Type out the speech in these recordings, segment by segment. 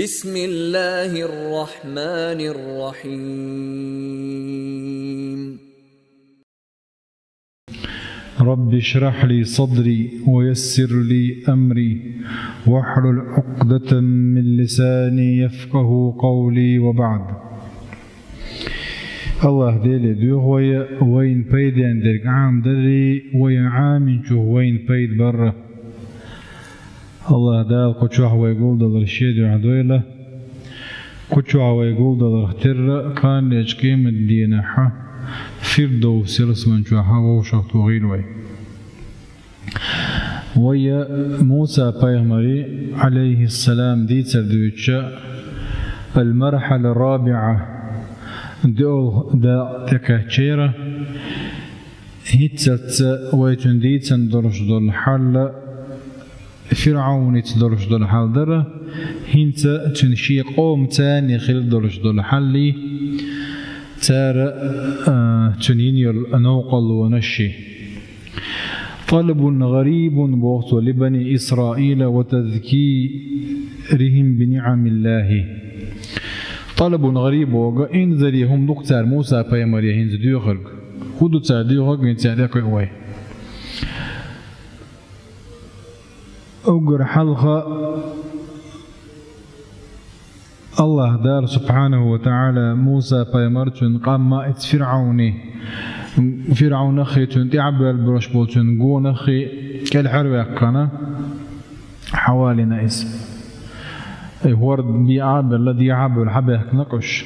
بسم الله الرحمن الرحيم رب اشرح لي صدري ويسر لي أمري واحلل عقدة من لساني يفقه قولي وبعد. الله ديلي دوغ وين بيد عندك عام دري ويا عام شو وين بيد برا. الله دال كتشوح ويقول دل الشيد وعدويله كتشوح ويقول دل اختر كان يجكيم الدين حا فردو سيرس من شوحا وشخت وغيلوي ويا موسى بايغمري عليه السلام دي تردويتشا المرحلة الرابعة دا تكاتشيرا هيتسات ويتون دي تندرش دول حل فرعون يتدرش دول حل درة هنتا تنشي قوم تاني خلال درش دول حلي تارا تنينيل نوقل ونشي طلب غريب بوقت لبني إسرائيل وتذكيرهم بنعم الله. طلب غريب وقا انذريهم دكتور موسى بايمريا هنز ديوخرق خودو تاديوخرق نتعليق اوي اوقر حلقة الله دار سبحانه وتعالى موسى بايمرتون قام ما اتفرعوني فرعون أخي تنتعب البرش بولتون قون أخي كالحرب يقنا حوالي نائس ورد بيعاب الذي يعاب الحبه نقش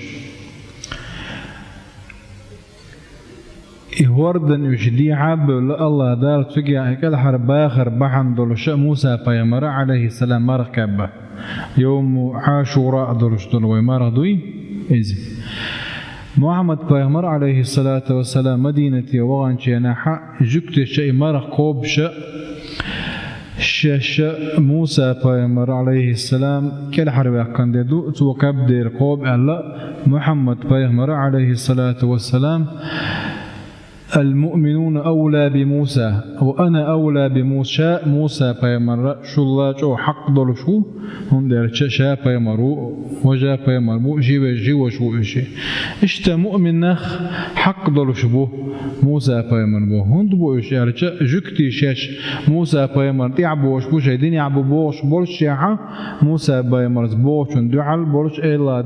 وردن يشدي عاب الله دار تقيا كالحرب باخر بحن دولش موسى بايمر عليه السلام مركب يوم عاشوراء دولش دول ويمر دوي إزي محمد بايمر عليه الصلاة والسلام مدينة وغان شيناحا جكت شيء مرق قوب موسى بايمر عليه السلام كل حرب كان دو توكب دير قوب الله محمد بايمر عليه الصلاة والسلام المؤمنون أولى بموسى وأنا أولى بموسى موسى بايمر شو الله جو حق دول شو هم دير شا بايمرو وجا بايمرو جي وشو إشي إشتا مؤمن نخ حق دول شبو موسى بايمر بو هند بو إشي أرجع جكتي شاش موسى بايمر تيعبو وشبو شايدين يعبو بوش بولش شاعة موسى بايمر بوش ندعال بولش الله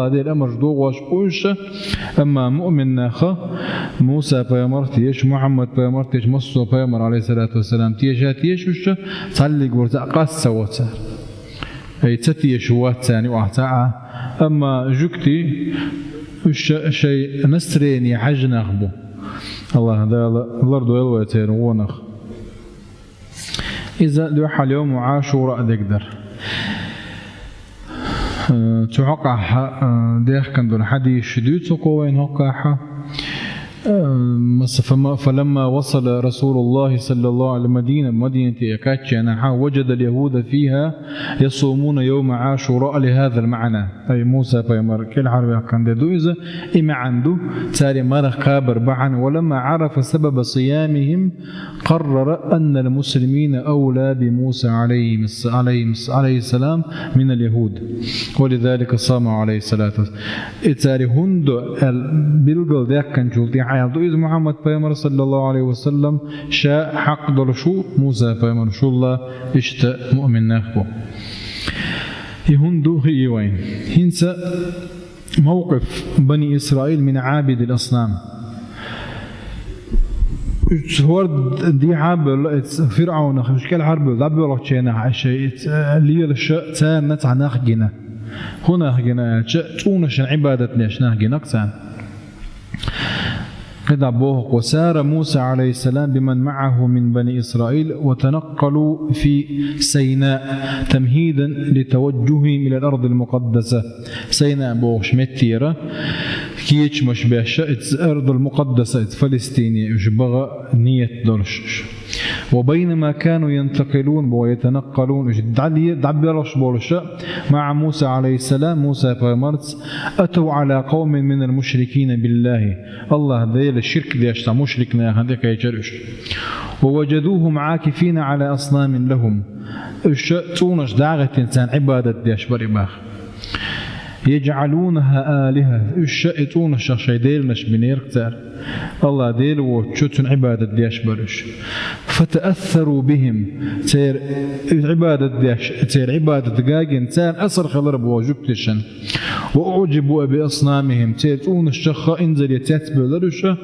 دي الأمر دو وشبوش أما مؤمن نخ موسى بايمر تيش محمد بايمر تيش مصو بايمر عليه الصلاة والسلام تيش وش صلق ورزق قاس واتسار أي تتيش واتساني واتساعة أما جكتي وش شيء نسريني حجنا أخبو الله دال الأرض يلويتين ونخ إذا دوح اليوم عاشوراء دقدر تحقح ديخ كان دون حدي شديد سقوين هقاحة فلما وصل رسول الله صلى الله عليه وسلم مدينة يكاتشيناحا وجد اليهود فيها يصومون يوم عاشوراء لهذا المعنى أي موسى بايمر كل حرب كان دويزة إما عنده تالي مرخ كابر بعن ولما عرف سبب صيامهم قرر أن المسلمين أولى بموسى عليه السلام من اليهود ولذلك صام عليه الصلاة والسلام تالي هند بلغل ذاك كان جلتي إذ محمد بايمر صلى الله عليه وسلم شاء حق درشو موسى بايمر شو الله اشتاء مؤمن ناخبو هندو هي وين هنسى موقف بني إسرائيل من عابد الأصنام ورد دي عاب فرعون خشكال حرب ذبي ولا شينا شيء اللي الشاء تان نتع ناخجنا هنا خجنا تونش عبادتنا شناخجنا كسان قد عبوه وسار موسى عليه السلام بمن معه من بني إسرائيل وتنقلوا في سيناء تمهيدا لتوجههم إلى الأرض المقدسة سيناء بوش متيرة كيش مشبه الأرض المقدسة فلسطينية يشبغ نية درش وبينما كانوا ينتقلون ويتنقلون دعبرش بولش مع موسى عليه السلام موسى بايمرتس أتوا على قوم من المشركين بالله الله ذيل الشرك ديشتا مشركنا هذيك يجرش ووجدوهم عاكفين على أصنام لهم تونش داغة إنسان عبادة ديش بريباخ يجعلونها آلهة الشائطون الشخصي ديلنش بنيركتر الله ديل وشتن عبادة دياش برش فتأثروا بهم تير عبادة دياش تير عبادة دقاقين تير أسر خلر بوجبتشن وأعجبوا بأصنامهم تير تون الشخة انزل يتاتبه لرشة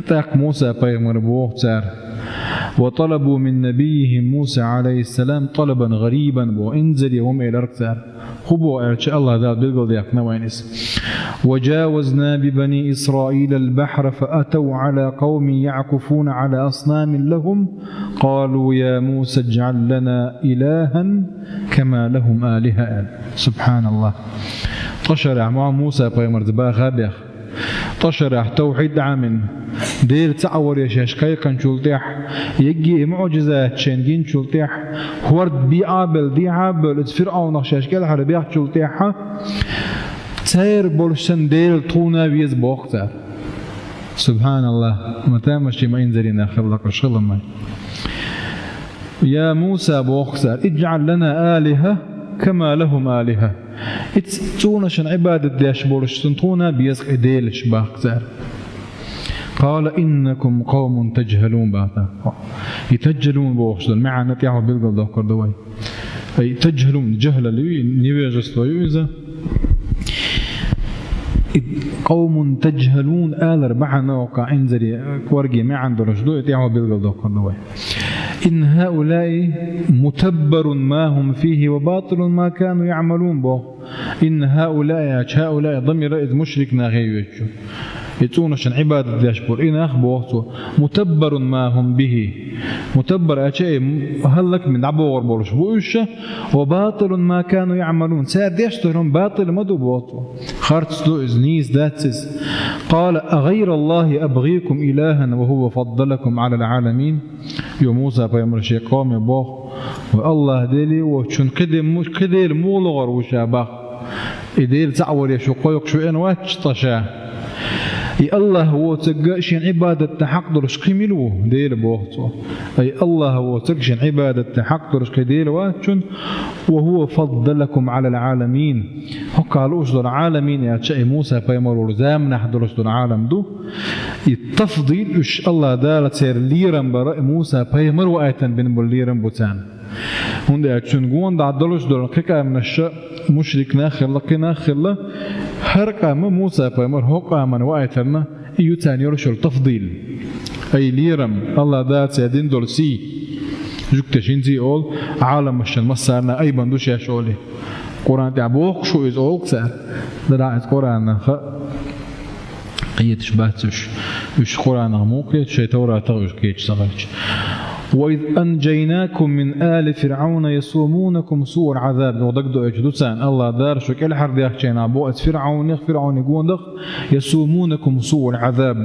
تاق موسى بيغمر بوه تير وطلبوا من نبيهم موسى عليه السلام طلبا غريبا وانزل يوم إلى ركتر خبوا إرش الله ذات بالقل ديقنا وينس وجاوزنا ببني إسرائيل البحر فأتوا على قوم يعكفون على أصنام لهم قالوا يا موسى اجعل لنا إلها كما لهم آلهة سبحان الله طشرع مع موسى بيمر دبا غابيخ طشرع توحيد عامن دير تعور يا شاشكاي كان شلتيح يجي معجزات شنجين شلتيح هورد بيعابل دي عابل فرعون شاشكال حربيح شلتيحها تاير بولشن دير طونا بيز بوقتها سبحان الله متى مشي ما ينزلين خلق الشغل ما يا موسى بوقتها اجعل لنا آلهة كما لهم آلهة اتسونشن عبادة ديش بولشن طونا بيز ديلش باقتها قال إنكم قوم تجهلون بعد يتجهلون بوخشدن معنا تيعو بالقل دوكر دوي أي تجهلون جهل لي نيجس ليوزا قوم تجهلون آلر بعنا وقع انزري كورجي معن درجدو تيعو بالقل دوكر دوي إن هؤلاء متبر ما هم فيه وباطل ما كانوا يعملون به إن هؤلاء ضمير إذ مشركنا غيوجو يتونشن عبادة داشبور إن أخبوه متبر ما هم به متبر أشياء هلك من عبور بولش بوشة وباطل ما كانوا يعملون سار ديشترهم باطل مدو بوطو خارت دو إزنيز داتس قال أغير الله أبغيكم إلها وهو فضلكم على العالمين يا موسى بيمر شيء قوم يبوه والله ديلي وشن كدير مولغر وشابه إديل تعور يشقوك شو إن واتش طشاه أي الله هو تقشين عبادة تحق درش قيملو ديل بوقته أي الله هو تقشين عبادة تحق درش كديل واتشن وهو فضلكم على العالمين قالوش دول العالمين يا شيء موسى فيمروا زام نحضرش دول العالم دو التفضيل إش الله دالت سير ليرم براء موسى فيمروا آيتن بن ليرم بوتان هون ده تشنقون دعدلوش دول كيكا من الشيء مشرك ناخر لقنا خلا هرقا موسى فيمر هوقا من وآيتنا يوتان يرشل التفضيل أي ليرم الله دات سيدين دول سي جوكتشين زي أول عالم مشان مصارنا أي بندوش يشولي قرآن تعبوك شو إز أول كسار دراعة قرآن قيتش باتش وش قرآن غموكي شي تورا تغيش كيتش صغيرش وإذ أنجيناكم من آل فرعون يسومونكم سوء العذاب ودقدو أجدوسان الله دار شو كل حرد يخشينا بوأت فرعون يقول دخ يسومونكم سوء العذاب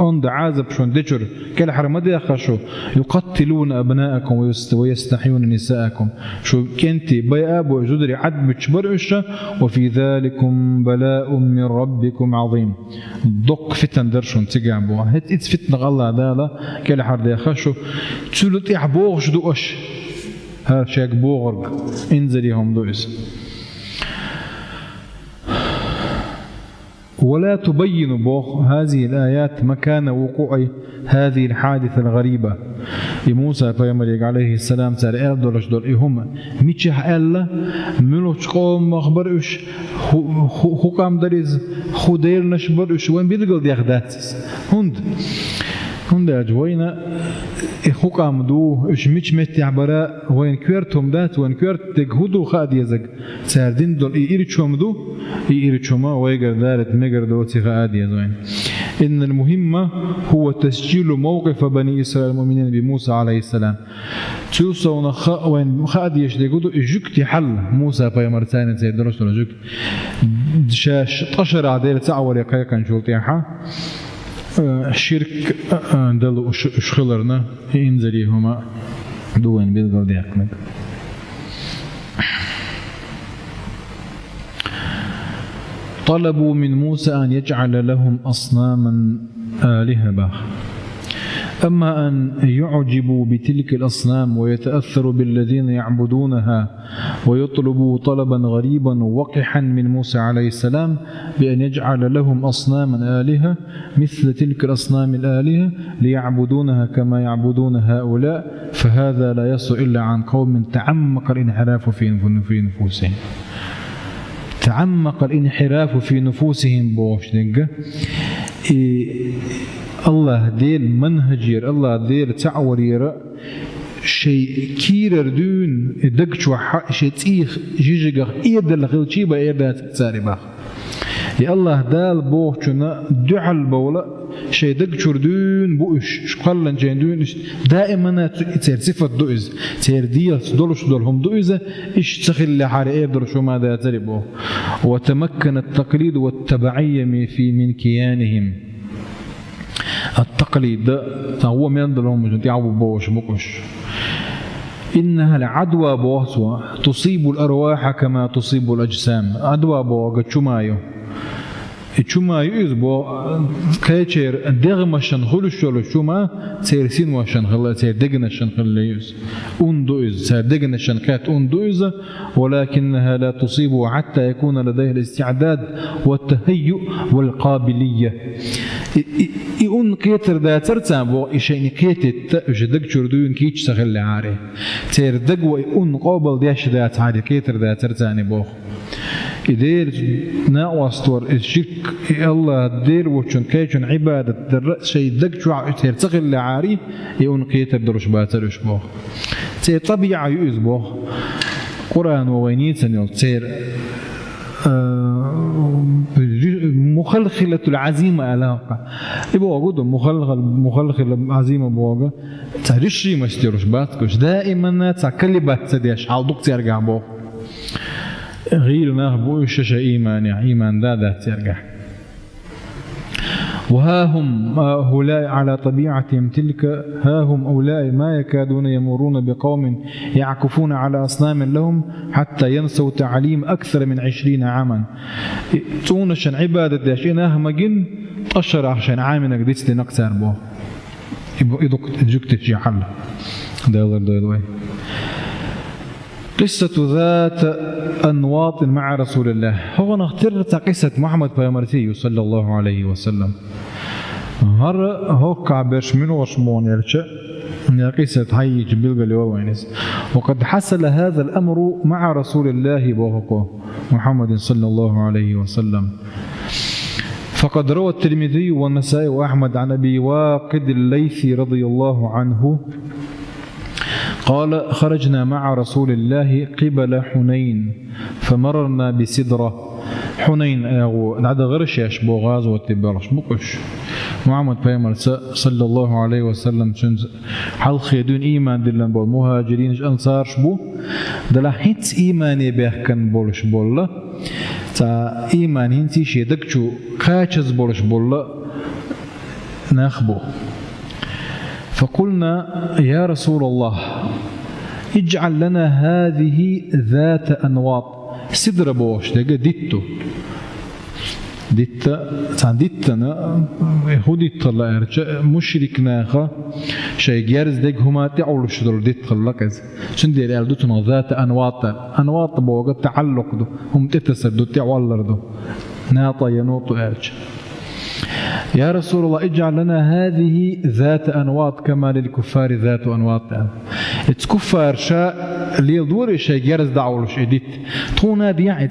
أند عذاب شون دجر كل حرد مدى يخشو يقتلون أبناءكم ويستحيون نساءكم شو كنتي بياب وجدري عد بتشبرش وفي ذلكم بلاء من ربكم عظيم دق فتن درشون تجعبوا هت فتن الله دالا كل حرد يخشو تسولت يعبوغ شدوش هذا شيء بوغرق انزليهم دوئس ولا تبين بوغ هذه الآيات مكان وقوع هذه الحادثة الغريبة موسى فيمريك عليه السلام سار اردولش دول هم ميتشح الا منوش قوم مخبرش حكام دريز خدير نشبرش وين بيدقل ديخداتس هند أجوينا حكام دو إيش مش متعبرا وين كيرتهم دات وين كيرت تجهدوا خاد يزق ساردين دول إيرتشوم دو إيرتشوما ويجر دارت مجر دوتي خاد يزوين إن المهمة هو تسجيل موقف بني إسرائيل المؤمنين بموسى عليه السلام توصون وين خاد يشتغلوا إجكت حل موسى في مرتين سيدرس ولا جك شاش طشر عديل تعور يقيا كان شرطيها الشرك دلو اشخلرنا انزليهما دوين بيدقل ديقنك طلبوا من موسى أن يجعل لهم أصناما آلهة أما أن يعجبوا بتلك الأصنام ويتأثروا بالذين يعبدونها ويطلب طلبا غريبا وقحا من موسى عليه السلام بأن يجعل لهم أصناما آلهة مثل تلك الأصنام الآلهة ليعبدونها كما يعبدون هؤلاء، فهذا لا يصل إلا عن قوم تعمق الانحراف في نفوسهم. تعمق الانحراف في نفوسهم بوشنجة الله ديل منهجير، الله ديل تعورير شيء كيرر دون دقشوا شيء تيخ جيجيغ إيدل غلشيبا إيدات تساربا يا الله دال بوشنا دعال بولا شيء دقشور دون بوش شقلن جين دون دائما تير صفة دوئز تير ديال دولش دولهم دوئزة إيش تخلي حار إيدر شو ماذا تربو. وتمكن التقليد والتبعية من كيانهم. التقليد هو من دلهم يعبوا بوش بوش. إنها العدوى بواسوة تصيب الأرواح كما تصيب الأجسام. عدوى بوغا تشمايو تشمايو إزبو كيتشير دغمشن خلوشولو شما تيرسين وشن خلا تير دغنشن خليوز أندوز تير دغنشن كات أندوز، ولكنها لا تصيب حتى يكون لديه الاستعداد والتهيؤ والقابلية. إون كيتر دا ترتابو إشيني كيتت جدق شردون كيتش سخلي عاري تير دقوة إون قابل ديش دا تعالي كيتر دا ترتاني بوخ إدير ناوستور الشرك الله دير وشن كيشن عبادة در شيء دق شو تير تخلي عاري إون كيتر درش باترش بوخ تير طبيعة يؤذ بوخ قرآن ووينيتن تير مخلخلة العزيمة علاقة يبغى أقول مخلخلة العزيمة بوجا تعرفشي ما اشتروش باتكوش دائما تكلي باتديش على دكتور يرجع بوه غير ناخبوش شيء إيمان ده ترجع. وها هم هؤلاء على طبيعتهم تلك، ها هم أولئك ما يكادون يمرون بقوم يعكفون على أصنام لهم حتى ينسوا تعليم أكثر من 20 عاما. تونشن عبادة داشينها مجن أشهر عشان عامنا قديس لنقصر بوه يدق تجي حل ده قصة ذات أنواط مع رسول الله. هو نخترت قصة محمد بيامرتي صلى الله عليه وسلم. هو كعبش من وشمون يرشأ من قصة هاي جبل قليوانيس. وقد حصل هذا الأمر مع رسول الله بوهقه محمد صلى الله عليه وسلم. فقد روى الترمذي والنسائي وأحمد عن أبي واقد الليثي رضي الله عنه قال: خرجنا مع رسول الله قبل حنين فمررنا بسدرة. حنين هذا غرش يشبه غازوة تبرش بقش محمد بيامر صلى الله عليه وسلم حلق يدون إيمان دلن بول مهاجرين أنصار شبو دلا هيت إيماني بيحكن بولش بولا تا إيمان هنتي شيدكشو كاتشز بولش بولا ناخبو. فقلنا: يا رسول الله اجعل لنا هذه ذات أنواط. سدر بوش دقا ديتو ديتنا يهودي طلع مشرك ناخا شيء جارز دق هما تعول شدر ديت خلقز شندي يالدوتنا ذات أنواط بوغا تعلق دو هم تتسدو تعولر دو ناطا ينوطو ارج. يا رسول الله اجعل لنا هذه ذات أنواط كما للكفار ذات أنواط. الكفار شاء ليدور شيء جارز دعولش إديت تونا ديع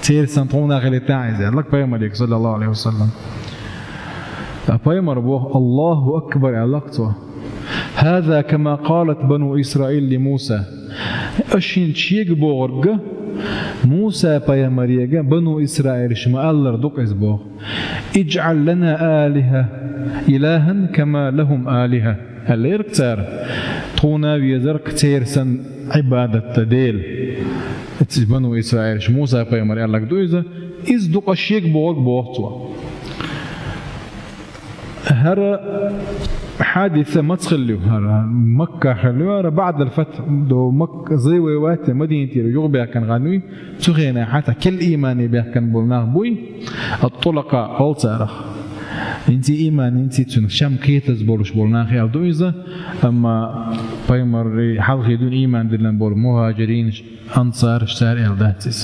تيرسن تونا غلطاعز لك بيامر صلى الله عليه وسلم. بيامر بوه الله أكبر علاقته. هذا كما قالت بنو إسرائيل لموسى. أشين شيك بورج موسى بيامر يجا بنو إسرائيل شما الله ردق إزبوه اجعل لنا إلها كما لهم آلهة. هل يركتر تونا ويزرك تيرسن عبادة تديل بنو إسرائيل موسى بيامر الله دويزة إز دق شيك بورج بوهتوا. هر حادثة ما تخليه هر مكة خلوها بعد الفتح دو مكة زي ويوات مدينة يغبيها كان غنوي تخينا حتى كل إيماني بها كان بولناه بوي الطلقة قلتارخ انتي إيمان انتي تون شام كيتز بولش بولنا خيال دويزة أما بيمر حلقي دون إيمان دلن بول مهاجرين أنصار اشتار إلداتيس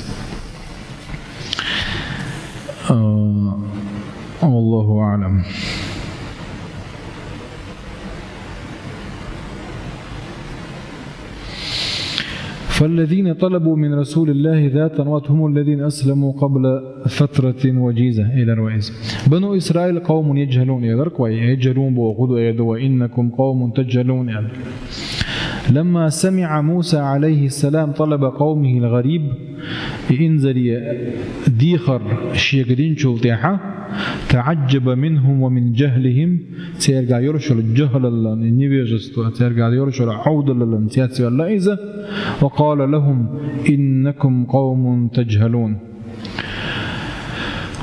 والله أعلم. فالذين طلبوا من رسول الله ذات وقت هم الذين أسلموا قبل فترة وجيزة إلى الرئيس. بنو إسرائيل قوم يجهلون يجهلون بوغدوا يدوا إنكم قوم تجهلون. لما سمع موسى عليه السلام طلب قومه الغريب إنزل ديخر الشيقدين شلطيحة تعجب منهم ومن جهلهم سيرجع يرشل الجهل النبيجستو سيرجع يرشل عود الانتياتي اللائزة وقال لهم إنكم قوم تجهلون.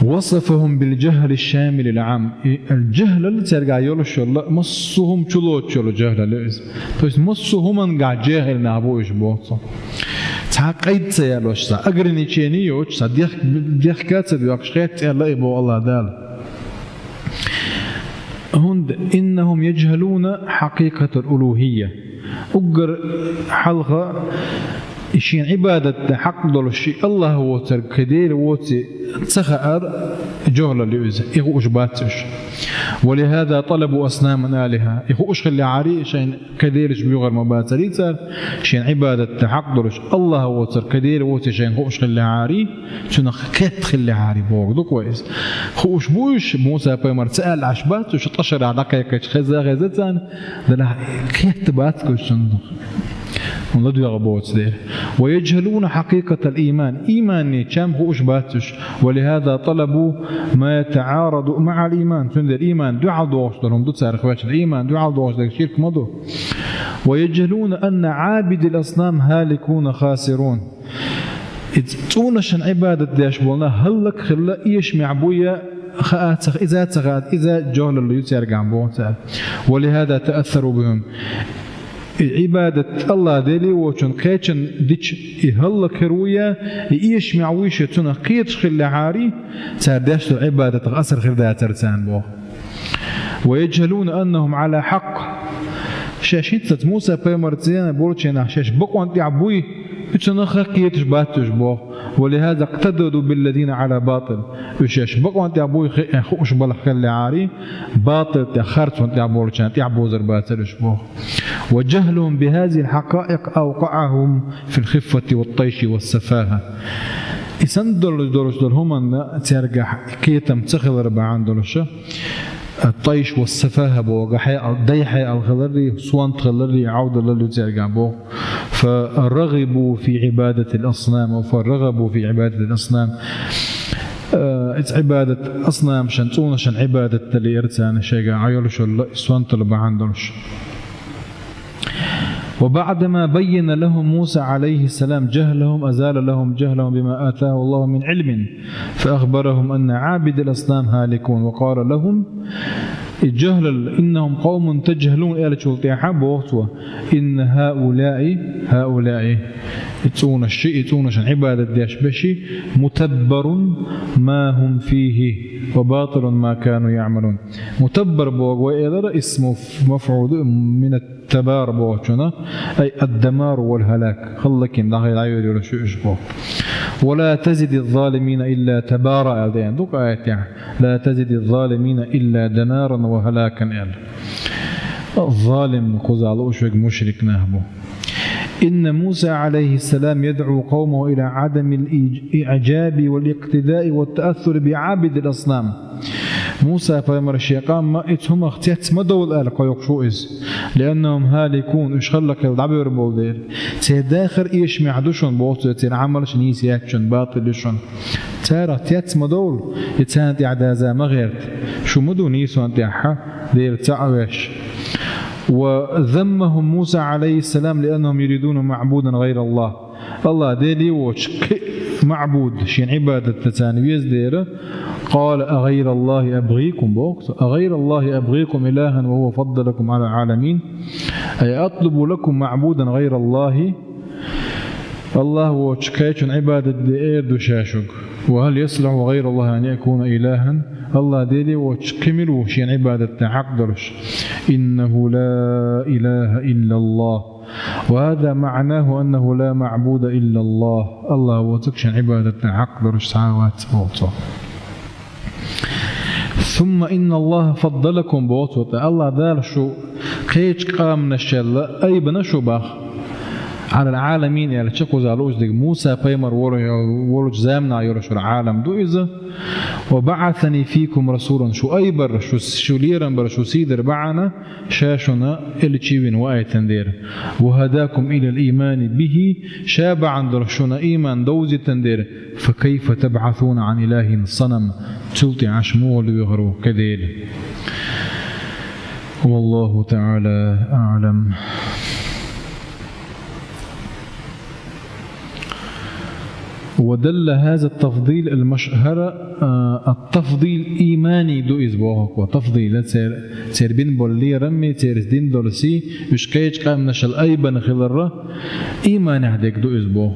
وصفهم بالجهل الشامل العام. الجهل اللي ترجع يرشل مصهم شلو جهل لائز بس مصهم انقع جاهل نابو إشبوط تعقيد سيالوش أقرني تشيني يوش ديخ كاتب يوكشخيت الله يبو الله دال هند إنهم يجهلون حقيقة الألوهية. أقر حلقة إشين عبادة حق دول الشيء الله هو كدير ووتي تسخر جهل اللي يخوش باتش. ولهذا طلبوا أصناما آلهة يخوش خلي عاري شين كديرش بيغر مباتريتر شين عبادة حق دولش الله هو كدير ووتي شين خوش خلي عاري شنو كت خلي عاري بوغدو كويس خوش بوش موسى بيمر سأل عشبات وش تشر عدك يكش خزا غزتان دلها كت باتكش شنو ويجهلون حقيقة الإيمان إيمان كم هو أشباتش. ولهذا طلبوا ما يتعارض مع الإيمان تندر الإيمان دعاء دوش لهم دوتسار خواتش الإيمان دعاء دوش لك شرك مضو. ويجهلون أن عابد الأصنام هالكون خاسرون. تونشن عبادة داش بولنا هلك خلا إيش معبوية خاتخ إذا تغاد إذا جهل اللي يترجع بوتال. ولهذا تأثروا بهم. عبادة الله دلي وشن قيتشن ديش يهلا كرويا يعيش معويشة تنا قيتش خلي عاري ترداش عبادة أسر خير ذات ترتان بو. ويجهلون أنهم على حق. شاشيت موسى بيمرتين بولشنا شاش بقوا أنت عبوي تنا قيتش باتش بو. ولهذا اقتدوا بالذين على باطل وشاش بقوا أنت عبوي خوش بالخ خلي عاري باطل تأخرت وأنت عبولشان تعبو زرباتلش بو. وجهلهم بهذه الحقائق أوقعهم في الخفة والطيش والسفاهة. يسندل دولش هم ترجع كيتم تخل ربعان دولشة الطيش والسفاهة بوجحاء ضيحاء الخلري سوان خلري عودة للي ترجع بو. فرغبوا في عبادة الأصنام فرغبوا في عبادة الأصنام. عبادة أصنام شنتون شن عبادة اللي إرتان شيء عيولش سوان طلبعان دولش. وبعدما بين لهم موسى عليه السلام جهلهم أزال لهم جهلهم بما آتاه الله من علم فأخبرهم أن عابد الأصنام هالكون. وقال لهم الجهل إنهم قوم تجهلون إلى شلطيحة بوقتها إن هؤلاء يتون الشيء يتون شن عبادة ديش بشي متبر ما هم فيه وباطل ما كانوا يعملون. متبر بوغوئ اسمه مفعول من التبار بوغوشنا أي الدمار والهلاك خلكين داخل عيود ولا شو إشبه. ولا تزد الظالمين إلا تبارا ألدين دوك آيات يعني لا تزد الظالمين إلا دمارا وهلاكا الظالم قزال أشوك مشرك نهبه. إن موسى عليه السلام يدعو قومه إلى عدم الإعجاب والاقتداء والتأثر بعابد الأصنام. موسى فيمر الشيقان ما إتهم اختيات مدول آلك ويقشوئز لأنهم هالكون إشخلك العبير بولدير تداخر إيش معدوشون بوطو تنعملش نيسياتشون باطلشون تارا تيات مدول يتساند إعدازا مغيرت شو مدو نيسو أنتيحا دير تعويش. وذمهم موسى عليه السلام لأنهم يريدون معبودا غير الله. الله ديلي وش معبود شين عبادة تتانويز ديره. قال أغير الله أبغيكم بوقت أغير الله أبغيكم إلها وهو فضلكم على العالمين أي أطلب لكم معبودا غير الله الله وشكايتون عبادة دير دوشاشوك وهل يصلح غير الله أن يكون إلها الله ديلي وشكمل وشين عبادة حق درش إنه لا إله إلا الله وهذا معناه أنه لا معبود إلا الله الله وتكشن عبادة حق درش ساوات بوطو ثم إن الله فضلكم بوطو الله دار شو قيج قام نشل أي بنشو باخ على العالمين يعني تشكو زالوج دي موسى بيمر ورج زامنا يرش العالم دو إذا وبعثني فيكم رسولا شو أي بر شو ليرا بر شو سيدر بعنا شاشنا اللي تشيبين وآية تندير وهداكم إلى الإيمان به شابعا درشنا إيمان دوزي تندير فكيف تبعثون عن إله صنم تلطي عشموه اللي يغرو كذيل والله تعالى أعلم. ودل هذا التفضيل المشهر التفضيل إيماني دو إزبوهك وتفضيل تسير بين بولي رمي تسير دين دولسي يشكيج قام نشل أيبن خلره إيماني هديك دو إزبوه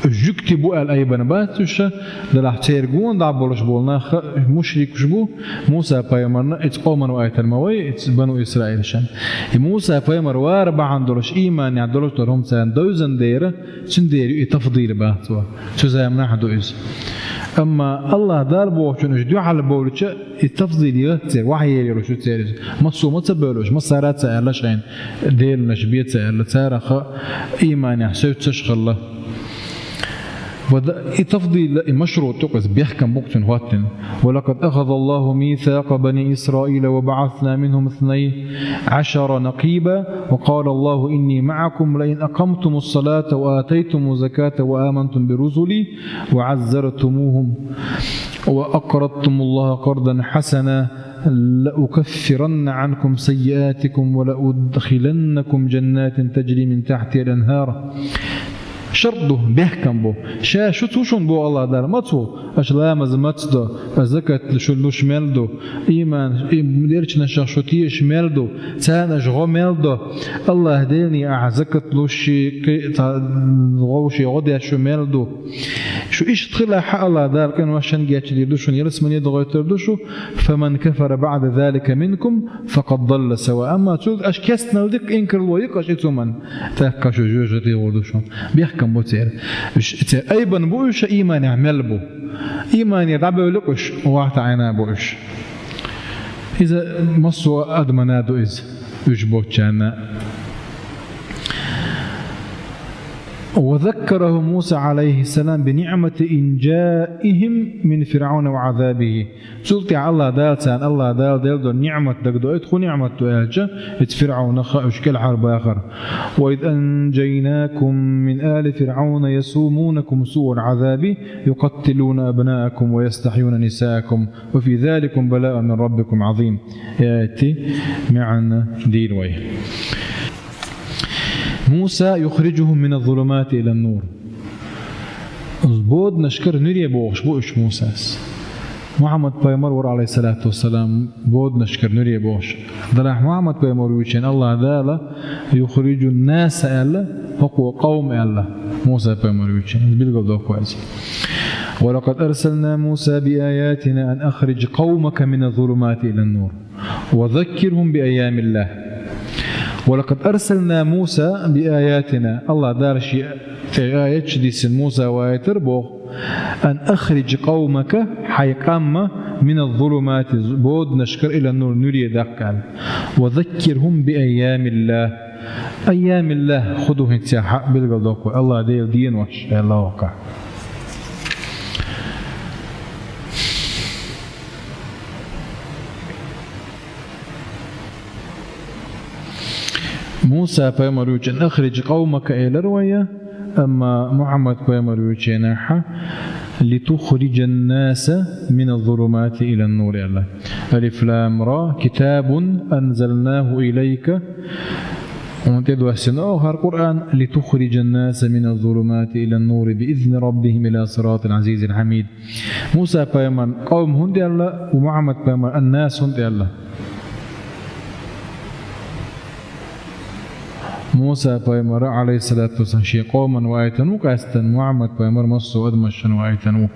جكتبوا الأيبن باتوشا دلح تسير قون دعبولش بولنا مشرك شبو موسى بايمرنا اتقومن وآية الموي اتبنوا إسرائيل شان موسى بايمر واربعان دولش إيماني عدولش دولهم سان دوزن ديره سندير تفضيل با تزامنا حدو إز أما الله دار بوشون إجدو على بولش التفضيل يغتر وحي يلو شو تيرز مصو ما تبولش ما صارت سأل شين ديل نشبيت سأل تارخ إيمان حسوت تشغل الله التفضيل مشروع تقص بيحكم بوقت واتن ولقد أخذ الله ميثاق بني إسرائيل وبعثنا منهم 12 نقيبا وقال الله إني معكم لئن أقمتم الصلاة وآتيتم الزكاة وآمنتم برسلي وعزرتموهم وأقرضتم الله قرضا حسنا لأكفرن عنكم سيئاتكم ولأدخلنكم جنات تجري من تحتها الأنهار شرطه بيحكم بو شو توشون بو الله دار ماتو اشلام زماتدو زكات لشلو شمالدو ايمان مديرش نشا شوتي شمالدو تانا جغمالدو الله هديني اعزكت لوشي غوشي غدي شمالدو شو ايش تخلى حق الله دار كان واشن جاتش ديدوشون يرسمن يدغيتردوشو فمن كفر بعد ذلك منكم فقد ضل سواء اما تقول اش كاستنا لديك انكر لويقش اتومن تاكاشو جوجتي غدوشون بيحكم بوتير أيضا بوش إيمان يعمل بو إيمان يدعبه لكش وواحد عينا بوش إذا مصوا أدمنادو إذ يجبوتشانا وذكره موسى عليه السلام بنعمة إنجائهم من فرعون وعذابه سلطي على الله دالتان الله دال نعمة دقدو ادخل نعمة تؤالجة اتفرعون اشكال حرب آخر وإذ أنجيناكم من آل فرعون يسومونكم سوء العذاب يقتلون أبناءكم ويستحيون نساءكم وفي ذلك بلاء من ربكم عظيم يأتي معنا ديلوي موسى يخرجهم من الظلمات إلى النور بود نشكر نريه بوش موسى محمد بيمر عليه الصلاة والسلام بود نشكر نريه بوش دراح محمد بيمر ويشين الله ذالا يخرج الناس ألا فقو قوم ألا موسى بيمر ويشين بيلقوا ذو كويس ولقد أرسلنا موسى بآياتنا أن أخرج قومك من الظلمات إلى النور وذكرهم بأيام الله ولقد أرسلنا موسى بآياتنا الله دار شيء في آيات شديس موسى ويتربو أن أخرج قومك حيقام من الظلمات بود نشكر إلى النور نري ذكر وذكرهم بأيام الله أيام الله خذوه انتحاء بالقلدوك الله ديل دين وش الله وقع موسى بيمروج أن أخرج قومك إلى رواية أما محمد بيمروج ناحا لتخرج الناس من الظلمات إلى النور الله ألف لام را كتاب أنزلناه إليك ومتدوى سنة القرآن لتخرج الناس من الظلمات إلى النور بإذن ربهم إلى صراط العزيز الحميد موسى بيمر قوم هندي الله ومحمد بيمر الناس هندي الله موسى بيمر عليه الصلاة والسلام شي قوما وآيتنو كاستن محمد بيمر مصو أدمشن وآيتنو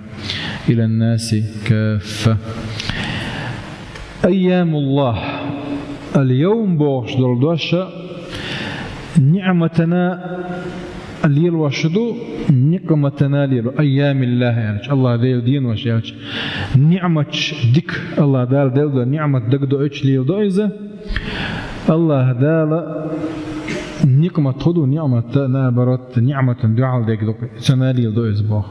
إلى الناس كافة. أيام الله اليوم بوش دردوشة نعمتنا الليل وشدو نقمتنا ليل أيام الله يعني الله ديل دين وش يعني نعمة ديك الله دال ديل نعمة دك دو إيش ليل دو إذا الله دال نقمة خدو نعمة نابرت نعمة دعال ديك دو سنا ليل دو إذا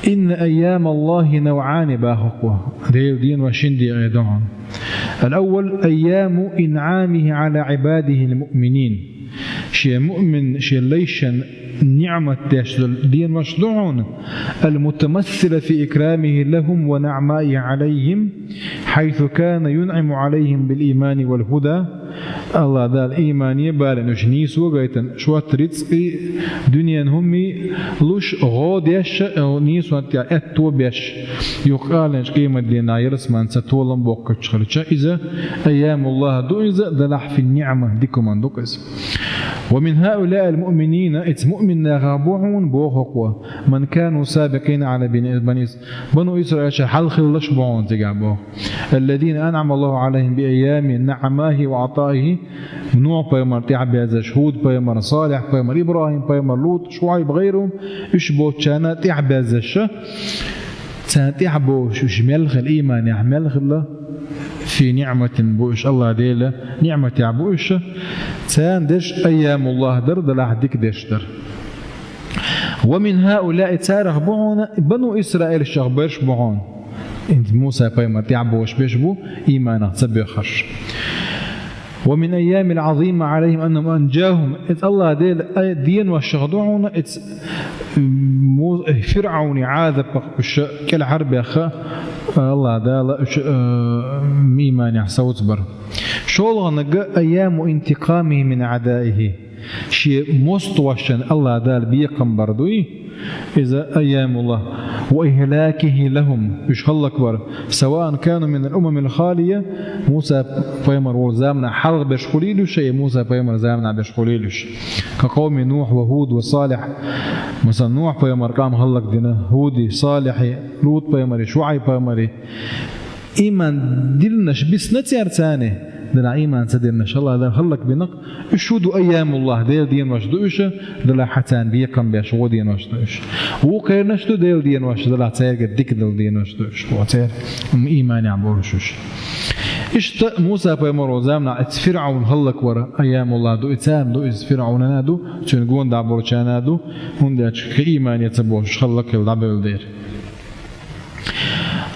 إن أيام الله نوعان باهقوا ديل دين وشندي أيضا. الأول أيام إنعامه على عباده المؤمنين شيء مؤمن شيء ليشن نعمة دين مشروعون المتمثلة في إكرامه لهم ونعمائه عليهم حيث كان ينعم عليهم بالإيمان والهدى. الله ذا الإيمان يبال نشنيس وقيتا شوات رزقي دنيا همي لوش غود يش أو نيس وانتيا أتو بيش يقال نش قيمة دينا يرسمان ستولن بوقت خلتشا إذا أيام الله دو إذا دلح في النعمة ديكم عن دوكس. ومن هؤلاء المؤمنين مؤمن غابوعون بوخقوة من كانوا سابقين على بنو إسرائيل حل خلش بعون تقعبوه الذين أنعم الله عليهم بأيام نعماه وعطائه نوع بيمر تعب هذا شهود بيمر صالح بيمر إبراهيم بيمر لوط شعيب غيرهم يشبه كان تعب هذا الشيء تعبوا شمال خل إيمان يعمل خله في نعمة بوش الله ديلا نعمة يعبوش تاندش أيام الله درد لا حدك دشتر. ومن هؤلاء تارخ بعون بنو إسرائيل الشغبرش بعون انت موسى بيمر تعبوش بيشبو إيمانا تبخش. ومن أيام العظيمة عليهم أنهم أنجاهم الله دين والشغدوعون فرعون عاذب كالحرب أخا الله دال إيمان يحسوت بر شو نجا أيام انتقامه من أعدائه شيء مستوشن الله دال بيقم بردوي إذا أيام الله وإهلاكه لهم إيش الله أكبر سواء كانوا من الأمم الخالية موسى بيمر وزامنا حلق بشخوليلوش شيء موسى بيمر زامنا بشخوليلوش كقوم نوح وهود وصالح مثلا نوح بيمر قام هلق دينا هودي صالح لوط بيمر شعيب بيمر إيمان دلناش بس نتيار ثاني دل إيمان سدلنا إن شاء الله هذا هلك بنق شودوا أيام الله ديل دين وشدوش دل حتان بيقم بيش ودين وشدوش وكير نشدو ديل دين وش دل عتير قدك دل دين وشدوش وعتير إيمان يعبورشوش إشت موسى بيمر وزامنا فرعون هلك ورا أيام الله دو إتام دو إز فرعون نادو تنقون دعبورشان نادو هندش كإيمان يتبوش هلك الدعبل دير.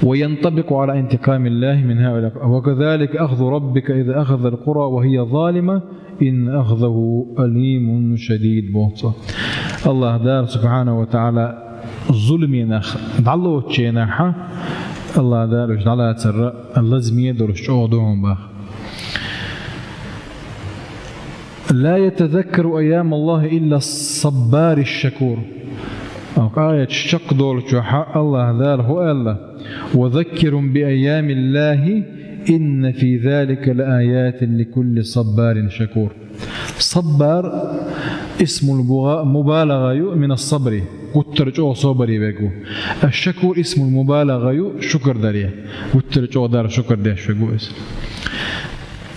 وينطبق على انتقام الله من هؤلاء وكذلك أخذ ربك إذا أخذ القرى وهي ظالمة إن أخذه أليم شديد بوطة. الله دار سبحانه وتعالى ظلم ينخ دعلو تشيناحا الله دار وجدعلا ترى اللازم يدرش عودهم باخ. لا يتذكر أيام الله إلا الصبار الشكور آية شق دول الله دار هو الله وذكر بأيام الله إن في ذلك لآيات لكل صبار شكور. صبار اسم المبالغة من الصبر وترجع صبري بيقو. الشكور اسم المبالغة شكر داريا وترجع دار شكر ده شكو اسم.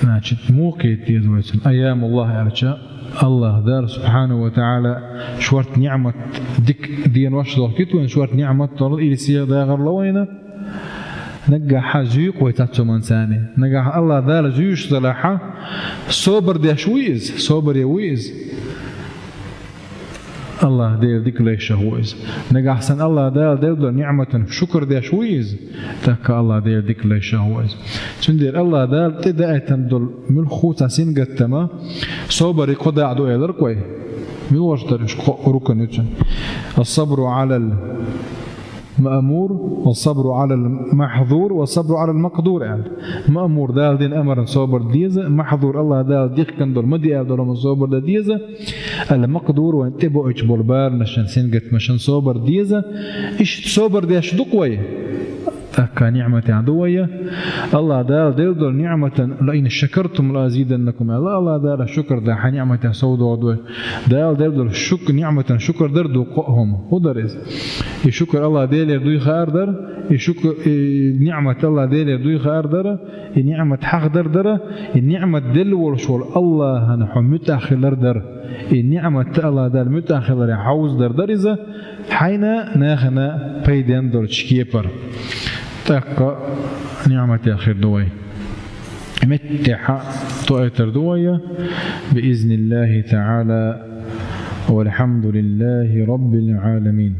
ناجد موقيت يزوجن أيام الله يرجع الله دار سبحانه وتعالى شورت نعمة ديك دين وشدو كتو شورت نعمة طرد إلى سياق داغر لوينه نجح زيق ويتاتو من ثاني نجح الله دار زيوش صلاحة صبر ده شويز صبر يويز الله دير ديك ليش هويز نجح سن الله دار نعمة شكر ده شويز تك الله دير ديك ليش هويز تندير الله دار تدا تندل من خوت سين قتما صبر يقضى عدو يدركوي ميوش ترش ركن الصبر على المأمور والصبر على المحظور والصبر على المقدور يعني مأمور دال دين أمر صبر ديزة محظور الله دال ديك كندر مدي أبدال من صبر ديزة المقدور وانتبه اجبر بار نشان سنجت مشان صبر ديزة إيش صبر ديش دقوي تأكا نعمة عدوية الله دال دل نعمة لئن شكرتم لأزيدنكم الله دال الشكر ده نعمة سود ودوي دال الشكر نعمة شكر دردو قهم هو درز الشكر الله دال يردوي خير در الشكر نعمة الله دال يردوي خير در النعمة حق در النعمة دل ورشول الله هنحو متأخر در النعمة الله دال متأخر عاوز در إذا حين ناخنا بيدن دور شكيبر تقى نعمة آخر دوي متحة تؤثر دوية بإذن الله تعالى والحمد لله رب العالمين.